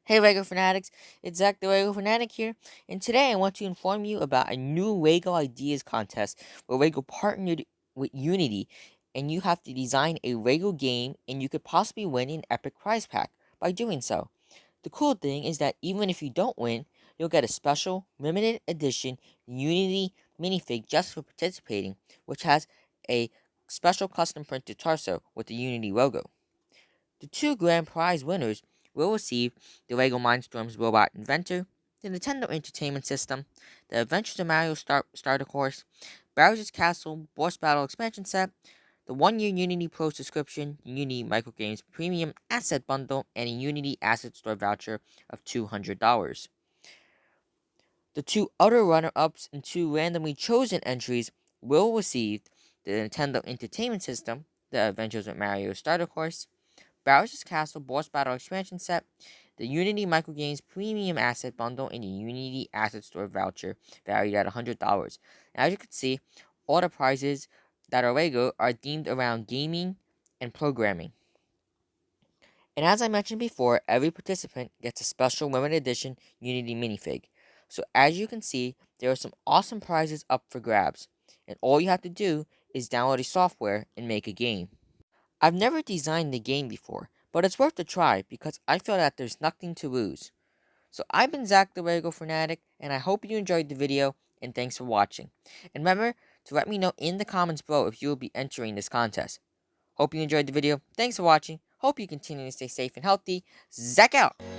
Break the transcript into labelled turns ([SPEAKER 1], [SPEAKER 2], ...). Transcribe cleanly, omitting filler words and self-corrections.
[SPEAKER 1] Hey Lego Fanatics, it's Zach The Lego Fanatic here, and today I want to inform you about a new Lego Ideas contest where Lego partnered with Unity, and you have to design a Lego game, and you could possibly win an epic prize pack by doing so. The cool thing is that even if you don't win, you'll get a special, limited edition Unity minifig just for participating, which has a special custom printed torso with the Unity logo. The two grand prize winners will receive the LEGO Mindstorms Robot Inventor, the Nintendo Entertainment System, the Adventures of Mario Starter Course, Bowser's Castle Boss Battle Expansion Set, the 1-year Unity Pro subscription, Unity Microgames Premium Asset Bundle, and a Unity Asset Store voucher of $200. The two other runner-ups and two randomly chosen entries will receive the Nintendo Entertainment System, the Adventures of Mario Starter Course, Bowser's Castle Boss Battle Expansion Set, the Unity Microgames Premium Asset Bundle, and the Unity Asset Store voucher valued at $100. As you can see, all the prizes that are LEGO are themed around gaming and programming. And as I mentioned before, every participant gets a special limited edition Unity minifig. So as you can see, there are some awesome prizes up for grabs, and all you have to do is download a software and make a game. I've never designed the game before, but it's worth a try because I feel that there's nothing to lose. So I've been Zach the Lego Fanatic, and I hope you enjoyed the video, and thanks for watching. And remember to let me know in the comments below if you will be entering this contest. Hope you enjoyed the video. Thanks for watching. Hope you continue to stay safe and healthy. Zach out!